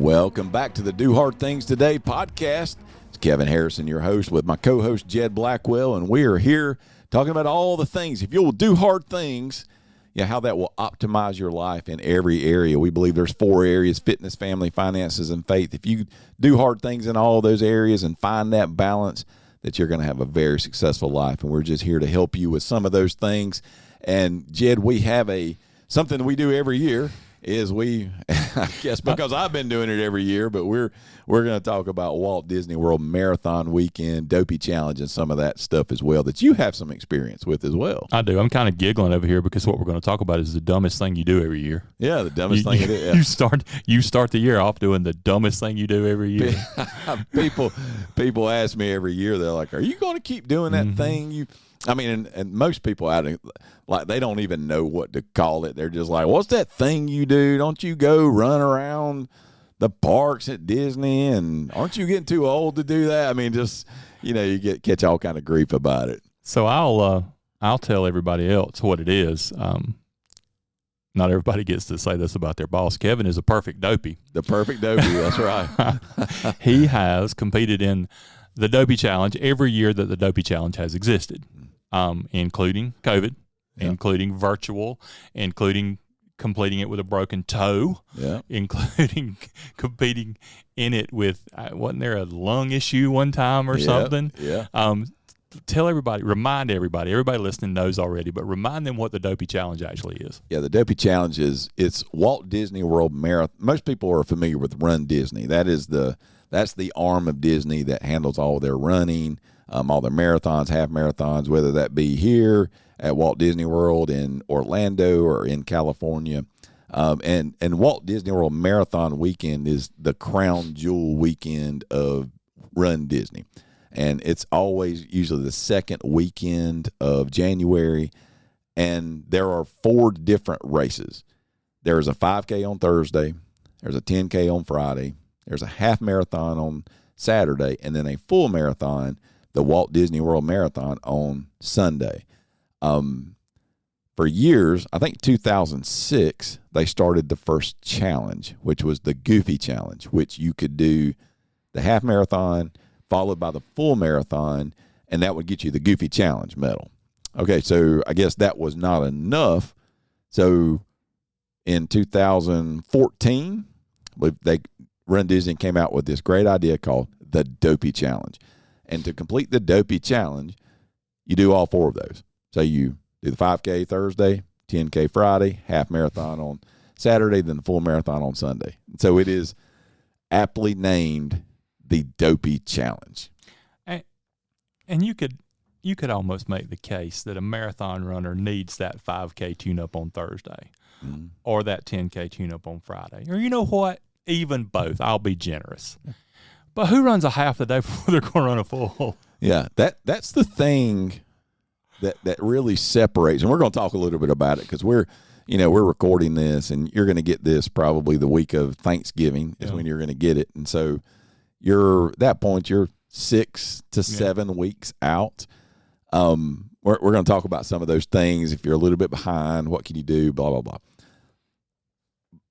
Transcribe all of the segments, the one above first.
Welcome back to the Do Hard Things Today podcast. It's Kevin Harrison, your host, with my co-host Jed Blackwell, and we are here talking about all the things. If you'll do hard things, how that will optimize your life in every area. We believe there's 4 areas: fitness, family, finances, and faith. If you do hard things in all those areas and find that balance, that you're going to have a very successful life. And we're just here to help you with some of those things. And Jed, we have something we do every year. I guess because I've been doing it every year, but we're going to talk about Walt Disney World Marathon Weekend, Dopey Challenge, and some of that stuff as well that you have some experience with as well. I do. I'm kind of giggling over here because what we're going to talk about is the dumbest thing you do every year. Yeah, the dumbest thing you do. Yeah. You start the year off doing the dumbest thing you do every year. People ask me every year, they're like, "Are you going to keep doing that thing?" And most people they don't even know what to call it. They're just like, "What's that thing you do? Don't you go run around the parks at Disney? And aren't you getting too old to do that?" I mean, just, you catch all kind of grief about it. So I'll tell everybody else what it is. Not everybody gets to say this about their boss. Kevin is a perfect dopey. The perfect dopey, that's right. He has competed in the Dopey Challenge every year that the Dopey Challenge has existed, including COVID, including virtual, including completing it with a broken toe, including competing in it with, wasn't there a lung issue one time or something? Yeah. Tell everybody, remind everybody listening knows already, but remind them what the Dopey Challenge actually is. Yeah, the Dopey Challenge it's Walt Disney World Marathon. Most people are familiar with Run Disney. That's the arm of Disney that handles all their running, all their marathons, half marathons, whether that be here at Walt Disney World in Orlando or in California. And Walt Disney World Marathon Weekend is the crown jewel weekend of Run Disney. And it's always usually the second weekend of January. And there are 4 different races. There's a 5K on Thursday. There's a 10K on Friday. There's a half marathon on Saturday. And then a full marathon, the Walt Disney World Marathon, on Sunday. For years, I think 2006, they started the first challenge, which was the Goofy Challenge, which you could do the half marathon followed by the full marathon, and that would get you the Goofy Challenge medal. Okay, so I guess that was not enough. So in 2014, Run Disney came out with this great idea called the Dopey Challenge. And to complete the Dopey Challenge, you do all 4 of those. So you do the 5K Thursday, 10K Friday, half marathon on Saturday, then the full marathon on Sunday. So it is aptly named the Dopey Challenge. And you could almost make the case that a marathon runner needs that 5K tune-up on Thursday or that 10K tune-up on Friday. Or you know what? Even both. I'll be generous. But who runs a half the day before they're going to run a full? Yeah, that's the thing that really separates. And we're going to talk a little bit about it because we're recording this, and you're going to get this probably the week of Thanksgiving is when you're going to get it. And so at that point, you're 6 to 7 weeks out. We're going to talk about some of those things. If you're a little bit behind, what can you do, blah, blah, blah.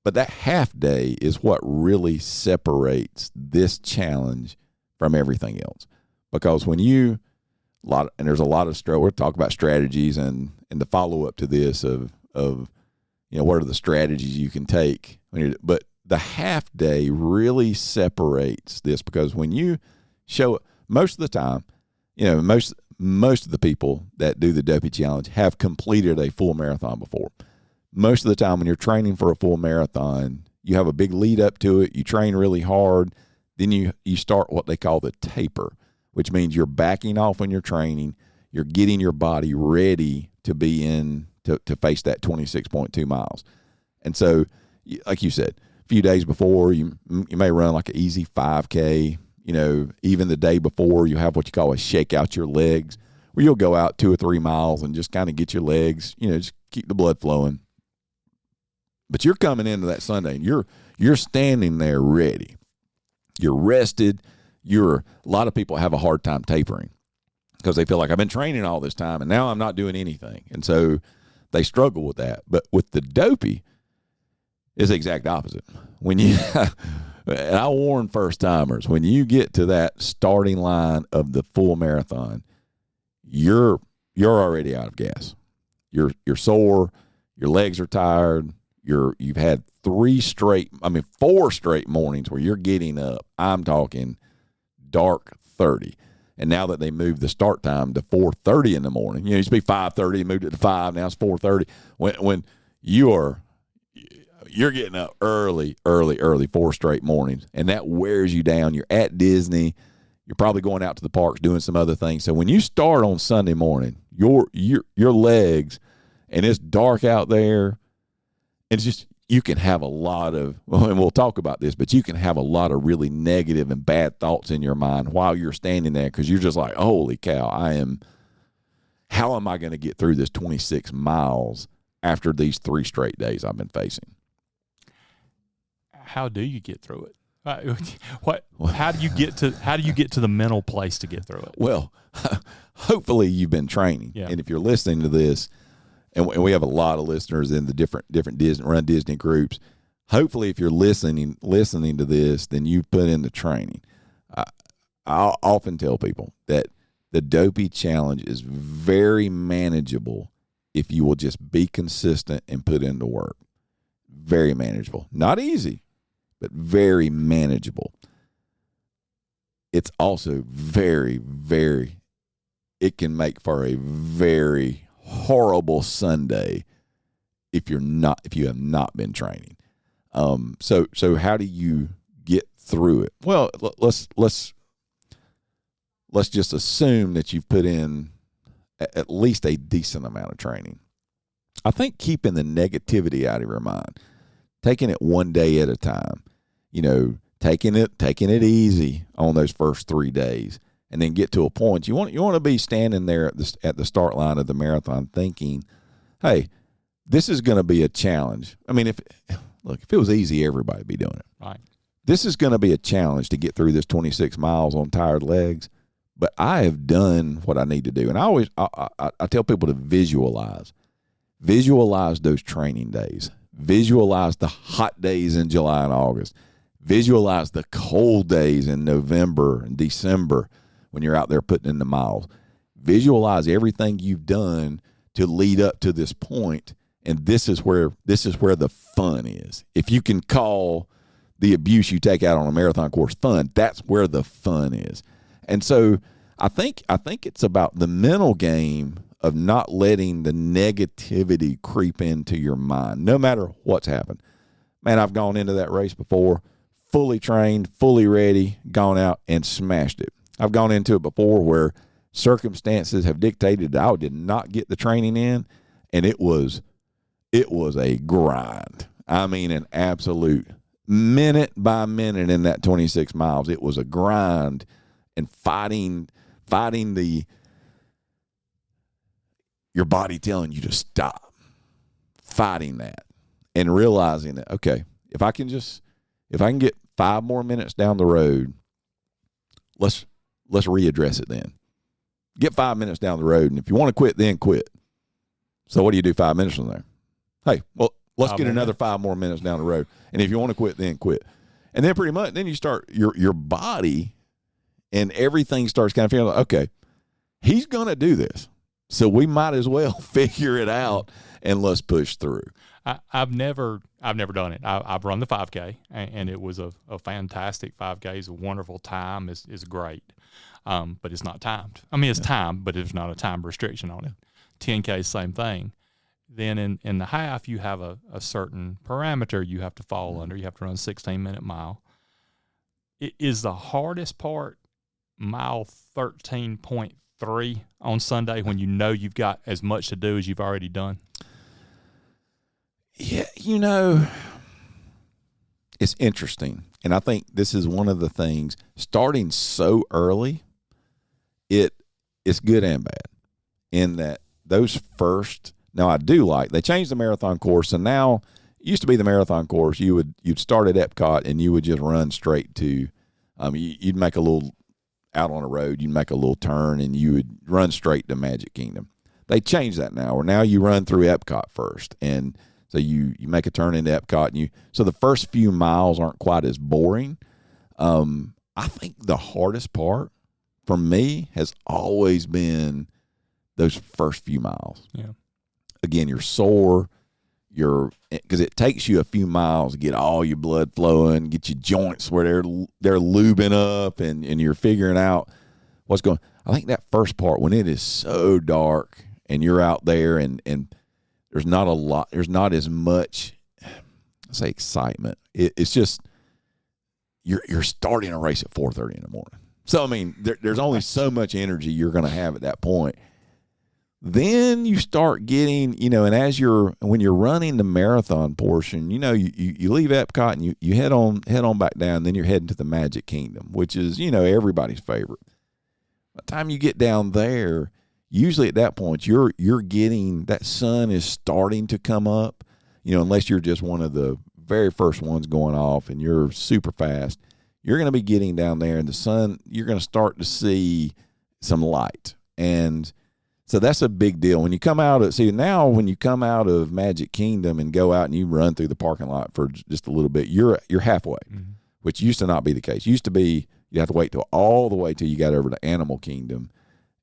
But that half day is what really separates this challenge from everything else. Because when there's a lot of we'll talk about strategies and the follow-up to this of what are the strategies you can take. But the half day really separates this, because when you show, most of the time, most of the people that do the Dopey Challenge have completed a full marathon before. Most of the time when you're training for a full marathon, you have a big lead up to it. You train really hard. Then you start what they call the taper, which means you're backing off when you're training. You're getting your body ready to be to face that 26.2 miles. And so, like you said, a few days before, you may run like an easy 5K. Even the day before, you have what you call a shake out your legs, where you'll go out 2 or 3 miles and just kind of get your legs, just keep the blood flowing. But you're coming into that Sunday, and you're standing there ready. You're rested. A lot of people have a hard time tapering because they feel like, I've been training all this time and now I'm not doing anything. And so they struggle with that. But with the Dopey, it's the exact opposite. When you And I warn first timers, when you get to that starting line of the full marathon, you're already out of gas. You're sore, your legs are tired, you've had 4 straight mornings where you're getting up. I'm talking dark 30. And now that they moved the start time to 4:30 in the morning, it used to be 5:30, moved it to 5, now it's 4:30. When you're getting up early, 4 straight mornings, and that wears you down. You're at Disney. You're probably going out to the parks doing some other things. So when you start on Sunday morning, your legs, and it's dark out there, it's just, you can have a lot of, and we'll talk about this, but you can have a lot of really negative and bad thoughts in your mind while you're standing there, because you're just like, holy cow, how am I going to get through this 26 miles after these 3 straight days I've been facing? How do you get through it? How do you get to the mental place to get through it? Well, hopefully you've been training. Yeah. And if you're listening to this, and we have a lot of listeners in the different Disney groups. Hopefully, if you're listening to this, then you've put in the training. I'll often tell people that the Dopey Challenge is very manageable if you will just be consistent and put in the work. Very manageable. Not easy, but very manageable. It's also very, very, it can make for a very horrible Sunday if you have not been training. So how do you get through it? Well, let's just assume that you've put in at least a decent amount of training. I think keeping the negativity out of your mind, taking it one day at a time, taking it easy on those first 3 days, and then get to a point you want to be standing there at the start line of the marathon thinking, hey, this is going to be a challenge. I mean, if it was easy, everybody would be doing it. Right. This is going to be a challenge to get through this 26 miles on tired legs, but I have done what I need to do. And I tell people to visualize those training days, visualize the hot days in July and August, visualize the cold days in November and December when you're out there putting in the miles. Visualize everything you've done to lead up to this point, and this is where the fun is. If you can call the abuse you take out on a marathon course fun, that's where the fun is. And so I think it's about the mental game of not letting the negativity creep into your mind, no matter what's happened. Man, I've gone into that race before, fully trained, fully ready, gone out and smashed it. I've gone into it before where circumstances have dictated that I did not get the training in, and it was a grind. I mean, an absolute minute by minute in that 26 miles. It was a grind and fighting your body telling you to stop, fighting that and realizing that, okay, if I can get 5 more minutes down the road, let's readdress it then. Get 5 minutes down the road, and if you want to quit, then quit. So what do you do 5 minutes from there? Hey, well, let's get another 5 more minutes down the road. And if you want to quit, then quit. And then pretty much, then you start your body and everything starts kind of feeling like, okay, he's going to do this. So we might as well figure it out and let's push through. I've never done it. I've run the 5K, and it was a fantastic 5K. It's a wonderful time. It's great, but it's not timed. I mean, it's timed, but there's not a time restriction on it. 10K, same thing. Then in the half, you have a certain parameter you have to fall under. You have to run a 16-minute mile. It is the hardest part, mile 13.3 on Sunday, when you know you've got as much to do as you've already done? Yeah, it's interesting. And I think this is one of the things, starting so early, it's good and bad in that those first, now I do like, they changed the marathon course, and now it used to be the marathon course, you'd start at Epcot and you would just run straight to, you'd make a little, out on a road, you'd make a little turn and you would run straight to Magic Kingdom. They changed that now, where now you run through Epcot first, and So you make a turn into Epcot, and so the first few miles aren't quite as boring. I think the hardest part for me has always been those first few miles. Yeah. Again, you're sore. Because it takes you a few miles to get all your blood flowing, get your joints where they're lubing up, and you're figuring out what's going. I think that first part, when it is so dark and you're out there and there's not as much, let's say, excitement. It's just you're starting a race at 4:30 in the morning. So I mean, there's only so much energy you're going to have at that point. Then you start getting, and when you're running the marathon portion, you leave Epcot and you head on back down. Then you're heading to the Magic Kingdom, which is, everybody's favorite. By the time you get down there, usually at that point, you're getting, that sun is starting to come up, unless you're just one of the very first ones going off and you're super fast. You're going to be getting down there, and the sun, you're going to start to see some light. And so that's a big deal. When you come out when you come out of Magic Kingdom and go out and you run through the parking lot for just a little bit, you're halfway, which used to not be the case. Used to be you have to wait all the way till you got over to Animal Kingdom,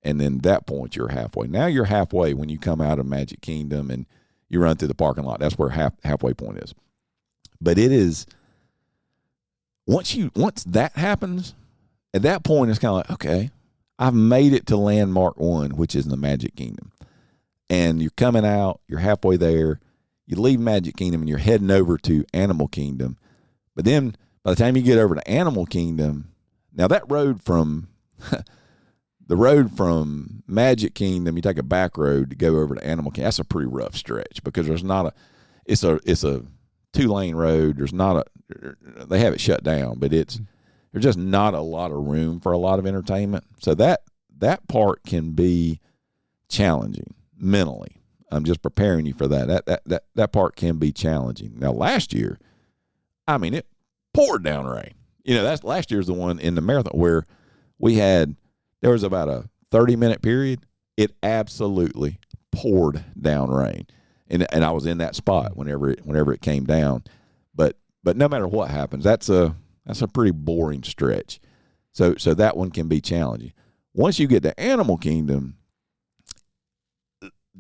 and then that point you're halfway. Now you're halfway when you come out of Magic Kingdom and you run through the parking lot. That's where halfway point is. But it is once that happens, at that point it's kind of like, okay, I've made it to Landmark 1, which is in the Magic Kingdom. And you're coming out, you're halfway there. You leave Magic Kingdom and you're heading over to Animal Kingdom. But then by the time you get over to Animal Kingdom, now that road from the road from Magic Kingdom, you take a back road to go over to Animal Kingdom. That's a pretty rough stretch because it's a 2-lane road. They have it shut down, but there's just not a lot of room for a lot of entertainment. So that part can be challenging mentally. I'm just preparing you for that. That part can be challenging. Now, last year, I mean, it poured down rain. That's last year's the one in the marathon where there was about a 30-minute period. It absolutely poured down rain. And I was in that spot whenever it came down. But no matter what happens, that's a pretty boring stretch. So that one can be challenging. Once you get to Animal Kingdom,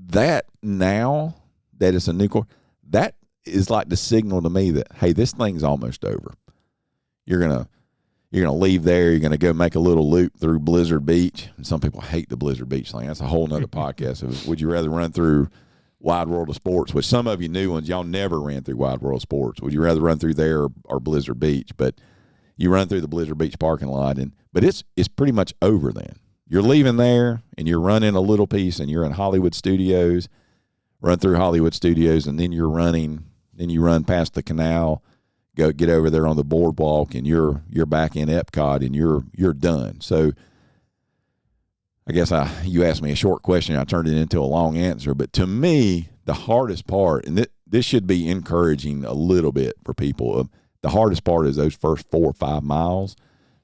that now that it's a new course, that is like the signal to me that, hey, this thing's almost over. You're gonna leave there. You're gonna go make a little loop through Blizzard Beach. And some people hate the Blizzard Beach thing. That's a whole nother podcast. Would you rather run through Wide World of Sports, which some of you new ones, y'all never ran through Wide World of Sports. Would you rather run through there or Blizzard Beach? But you run through the Blizzard Beach parking lot, but it's pretty much over then. You're leaving there, and you're running a little piece, and you're in Hollywood Studios, run through Hollywood Studios, and then you run past the canal, go get over there on the boardwalk, and you're back in Epcot, and you're done. So I guess you asked me a short question, I turned it into a long answer. But to me, the hardest part, and this should be encouraging a little bit for people, the hardest part is those first 4 or 5 miles,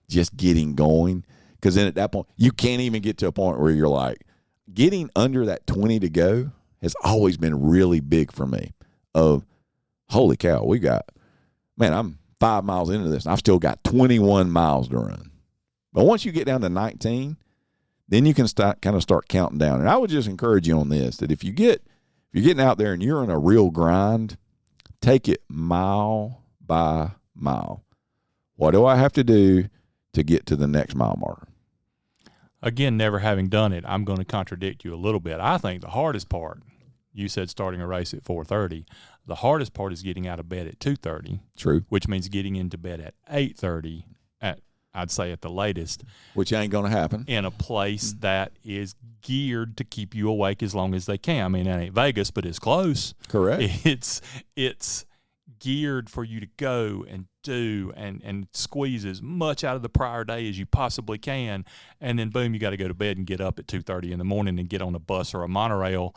just getting going. Because then at that point, you can't even get to a point where you're like, getting under that 20 to go has always been really big for me. Of, holy cow, I'm 5 miles into this, and I've still got 21 miles to run. But once you get down to 19, then you can start counting down. And I would just encourage you on this, that if you're getting out there and you're in a real grind, take it mile by mile. What do I have to do to get to the next mile marker? Again, never having done it, I'm going to contradict you a little bit. I think the hardest part, you said starting a race at 4:30. The hardest part is getting out of bed at 2:30. True. Which means getting into bed at 8:30 I'd say at the latest. Which ain't going to happen. In a place that is geared to keep you awake as long as they can. I mean, it ain't Vegas, but it's close. Correct. It's geared for you to go and do and squeeze as much out of the prior day as you possibly can. And then, boom, you got to go to bed and get up at 2:30 in the morning and get on a bus or a monorail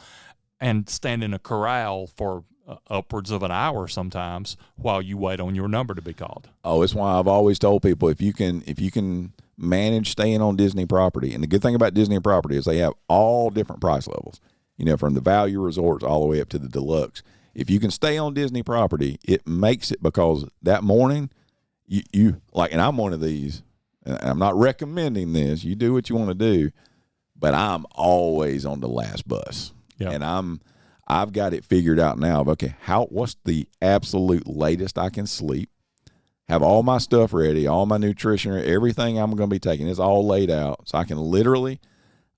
and stand in a corral for upwards of an hour sometimes while you wait on your number to be called. Oh, it's why I've always told people, if you can manage staying on Disney property, and the good thing about Disney property is they have all different price levels, from the value resorts all the way up to the deluxe. if you can stay on Disney property, it makes it, because that morning you like, and I'm one of these, and I'm not recommending this. You do what you want to do, but I'm always on the last bus. Yep. And I've got it figured out now. Okay, what's the absolute latest I can sleep? Have all my stuff ready, all my nutrition, everything I'm going to be taking is all laid out, so I can literally,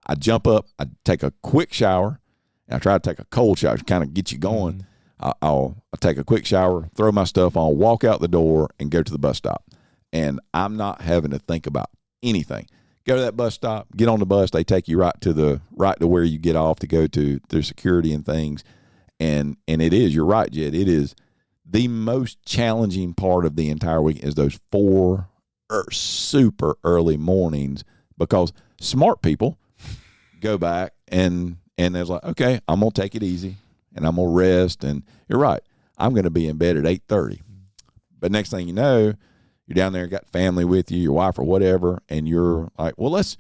I jump up, I take a quick shower, and I try to take a cold shower to kind of get you going. Mm-hmm. I'll take a quick shower, throw my stuff on, walk out the door, and go to the bus stop. And I'm not having to think about anything. Go to that bus stop, get on the bus. They take you right to where you get off to go to their security and things. And it is, you're right, Jed, it is the most challenging part of the entire week is those 4 super early mornings, because smart people go back and they're like, okay, I'm going to take it easy. And I'm going to rest, and you're right. I'm going to be in bed at 8:30. But next thing you know, you're down there, got family with you, your wife or whatever, and you're like, well, let's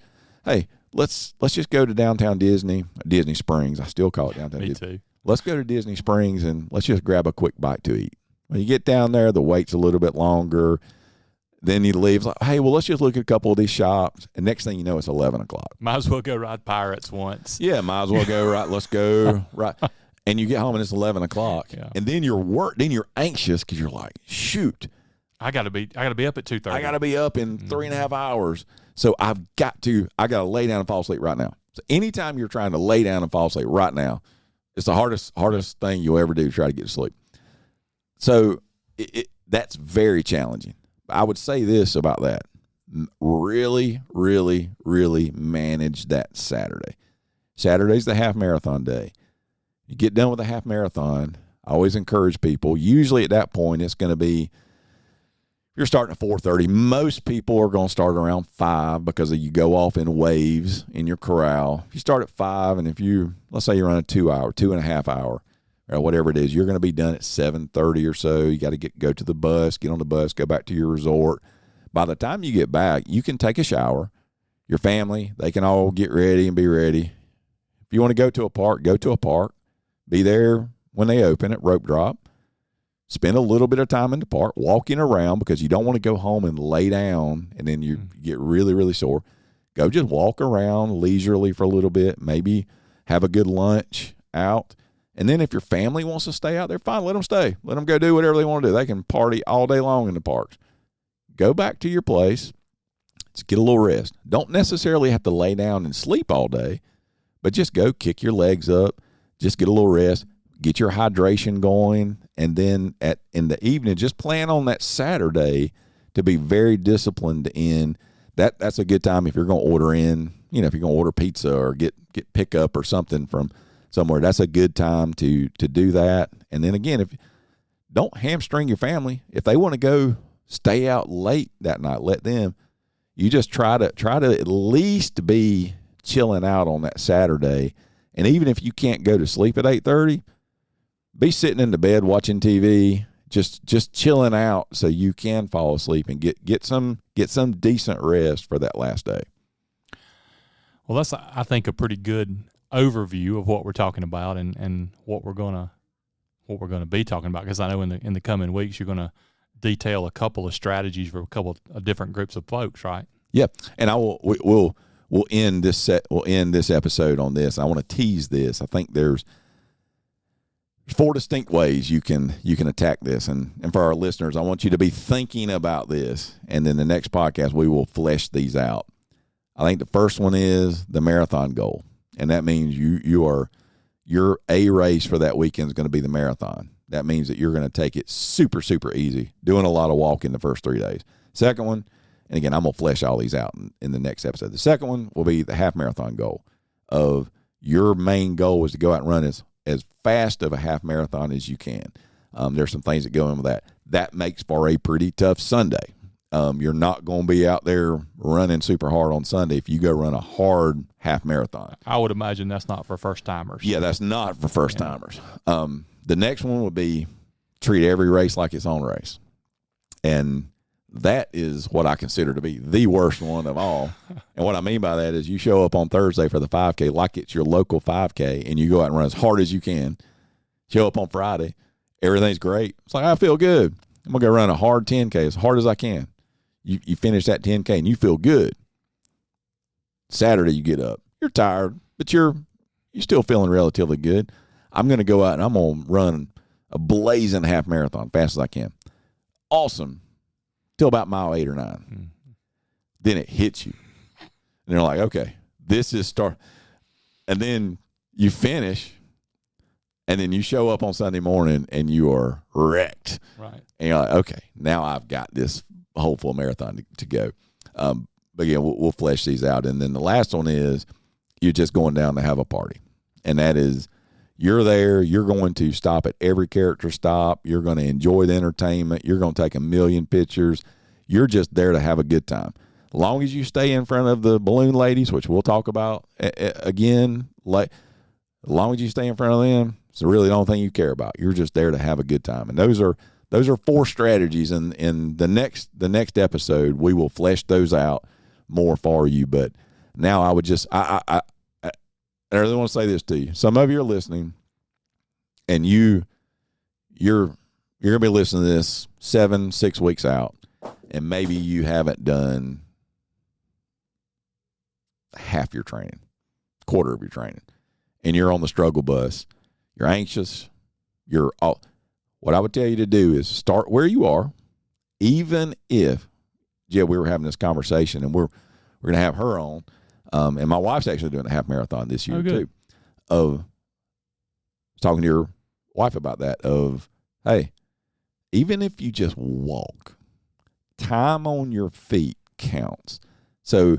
just go to downtown Disney Springs. I still call it downtown Disney. Me too. Let's go to Disney Springs, and let's just grab a quick bite to eat. When you get down there, the wait's a little bit longer. Then you leave, like, hey, well, let's just look at a couple of these shops. And next thing you know, it's 11 o'clock. Might as well go ride Pirates once. Yeah, might as well go right. Let's go right. And you get home and it's 11 o'clock. Yeah. And then you're anxious because you're like, shoot. I gotta be up at 2:30. I gotta be up in 3.5 hours. So I gotta lay down and fall asleep right now. So anytime you're trying to lay down and fall asleep right now, it's the hardest thing you'll ever do to try to get to sleep. So that's very challenging. I would say this about that. Really, really, really manage that Saturday. Saturday's the half marathon day. You get done with a half marathon, I always encourage people, usually at that point it's going to be, you're starting at 4:30. Most people are going to start around 5 because you go off in waves in your corral. If you start at 5, and if let's say you run a 2.5 hour, or whatever it is, you're going to be done at 7:30 or so. You got to go to the bus, get on the bus, go back to your resort. By the time you get back, you can take a shower. Your family, they can all get ready and be ready. If you want to go to a park, go to a park. Be there when they open at rope drop. Spend a little bit of time in the park walking around, because you don't want to go home and lay down and then you get really, really sore. Go just walk around leisurely for a little bit. Maybe have a good lunch out. And then if your family wants to stay out there, fine, let them stay. Let them go do whatever they want to do. They can party all day long in the parks. Go back to your place. Just get a little rest. Don't necessarily have to lay down and sleep all day, but just go kick your legs up. Just get a little rest, get your hydration going, and then in the evening, just plan on that Saturday to be very disciplined in. That's a good time if you're going to order in, if you're going to order pizza or get pickup or something from somewhere. That's a good time to do that. And then again, don't hamstring your family. If they want to go stay out late that night, let them. You just try to at least be chilling out on that Saturday. And even if you can't go to sleep at 8:30, be sitting in the bed watching TV, just chilling out so you can fall asleep and get some decent rest for that last day. Well, that's, I think, a pretty good overview of what we're talking about and what we're gonna be talking about, because I know in the coming weeks you're gonna detail a couple of strategies for a couple of different groups of folks, right? Yeah, and we'll end this episode on this. I want to tease this. I think there's 4 distinct ways you can attack this, and for our listeners, I want you to be thinking about this, and then the next podcast we will flesh these out. I think the first one is the marathon goal, and that means your A race for that weekend is going to be the marathon. That means that you're going to take it super, super easy, doing a lot of walking the first 3 days. Second one, and again, I'm going to flesh all these out in the next episode. The second one will be the half marathon goal. Of your main goal is to go out and run as fast of a half marathon as you can. There's some things that go in with that. That makes for a pretty tough Sunday. You're not going to be out there running super hard on Sunday if you go run a hard half marathon. I would imagine that's not for first timers. Yeah, that's not for first timers. The next one would be treat every race like its own race. And that is what I consider to be the worst one of all. And what I mean by that is you show up on Thursday for the 5K like it's your local 5K, and you go out and run as hard as you can. Show up on Friday, Everything's great. It's like, I feel good. I'm going to go run a hard 10K as hard as I can. You finish that 10K and you feel good. Saturday you get up. You're tired, but you're still feeling relatively good. I'm going to go out and I'm going to run a blazing half marathon fast as I can. Awesome. Till about mile 8 or 9. Mm-hmm. Then it hits you. And you're like, okay, this is start. And then you finish, and then you show up on Sunday morning and you are wrecked. Right. And you're like, okay, now I've got this whole full marathon to go. But again, we'll flesh these out. And then the last one is you're just going down to have a party. And that is, you're there, you're going to stop at every character stop. You're going to enjoy the entertainment. You're going to take a million pictures. You're just there to have a good time. As long as you stay in front of the balloon ladies, which we'll talk about again, as long as you stay in front of them, it's really the only thing you care about. You're just there to have a good time. And those are 4 strategies. And in the next episode, we will flesh those out more for you. But now I would just I really want to say this to you. Some of you are listening, and you're going to be listening to this 6 weeks out, and maybe you haven't done half your training, quarter of your training, and you're on the struggle bus. You're anxious. What I would tell you to do is start where you are, even if, we were having this conversation, and we're going to have her on. And my wife's actually doing a half marathon this year too. Talking to your wife about that. Hey, even if you just walk, time on your feet counts. So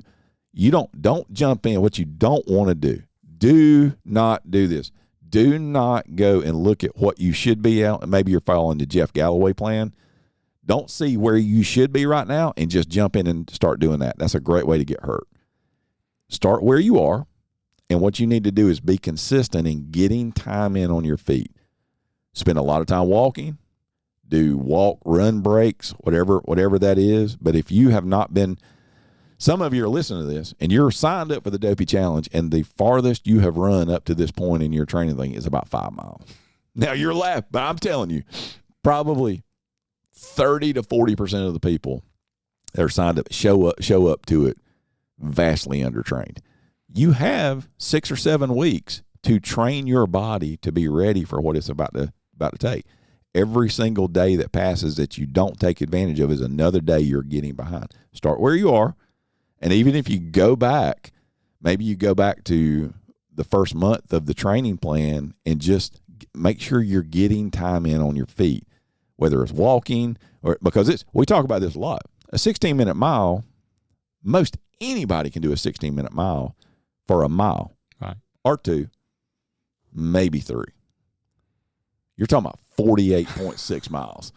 you don't jump in. What you don't want to do. Do not do this. Do not go and look at what you should be at. And maybe you're following the Jeff Galloway plan. Don't see where you should be right now and just jump in and start doing that. That's a great way to get hurt. Start where you are, and what you need to do is be consistent in getting time in on your feet. Spend a lot of time walking, do walk, run breaks, whatever that is. But if you have not been, some of you are listening to this, and you're signed up for the Dopey Challenge, and the farthest you have run up to this point in your training thing is about 5 miles. Now, you're laughing, but I'm telling you, probably 30 to 40% of the people that are signed up show up to it vastly undertrained. You have 6 or 7 weeks to train your body to be ready for what it's about to take. Every single day that passes that you don't take advantage of is another day you're getting behind. Start where you are, and even if you go back, maybe you go back to the first month of the training plan and just make sure you're getting time in on your feet, whether it's walking or, because we talk about this a lot. A 16-minute mile, most anybody can do a 16-minute mile for a mile, right, or 2, maybe 3. You're talking about 48.6 miles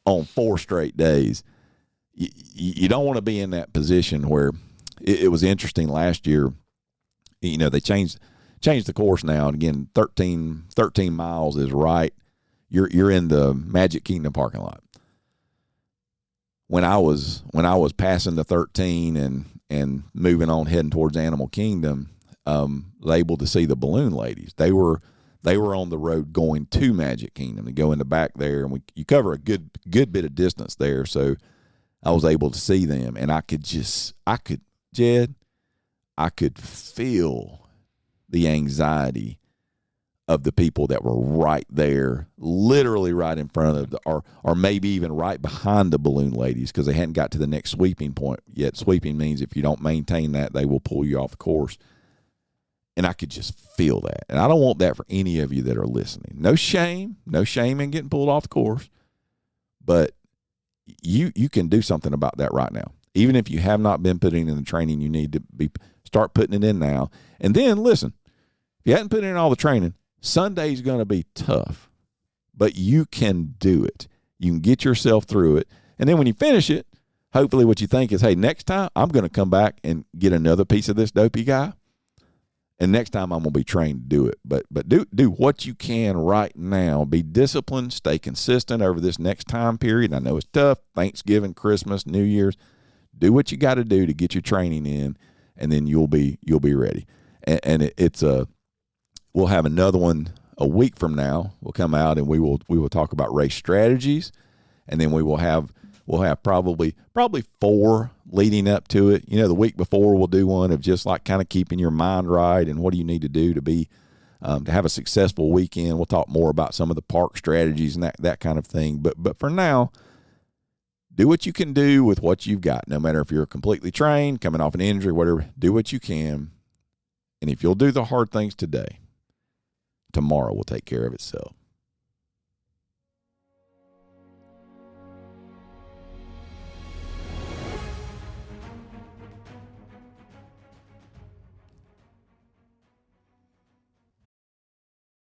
on 4 straight days. You don't want to be in that position where it was interesting last year. They changed the course now, and again, 13 miles is right. You're in the Magic Kingdom parking lot. When I was passing the 13 and moving on, heading towards Animal Kingdom, able to see the balloon ladies. They were on the road going to Magic Kingdom. They go in the back there, and you cover a good bit of distance there. So I was able to see them, and I could feel the anxiety of the people that were right there, literally right in front of or maybe even right behind the balloon ladies, because they hadn't got to the next sweeping point yet. Sweeping means if you don't maintain that, they will pull you off the course. And I could just feel that. And I don't want that for any of you that are listening. No shame in getting pulled off the course. But you can do something about that right now. Even if you have not been putting in the training, you need to start putting it in now. And then, listen, if you hadn't put in all the training, Sunday's going to be tough. But you can do it. You can get yourself through it. And then when you finish it, hopefully what you think is, hey, next time I'm going to come back and get another piece of this Dopey guy. And next time I'm going to be trained to do it. But do what you can right now. Be disciplined. Stay consistent over this next time period. I know it's tough. Thanksgiving, Christmas, New Year's. Do what you got to do to get your training in, and then you'll be ready. And we'll have another one a week from now, we'll come out and we will talk about race strategies, and then we'll have probably 4 leading up to it. The week before we'll do one of just like kind of keeping your mind right and what do you need to do to be to have a successful weekend. We'll talk more about some of the park strategies and that kind of thing. But for now, do what you can do with what you've got. No matter if you're completely trained, coming off an injury, whatever, do what you can. And if you'll do the hard things today, tomorrow will take care of itself.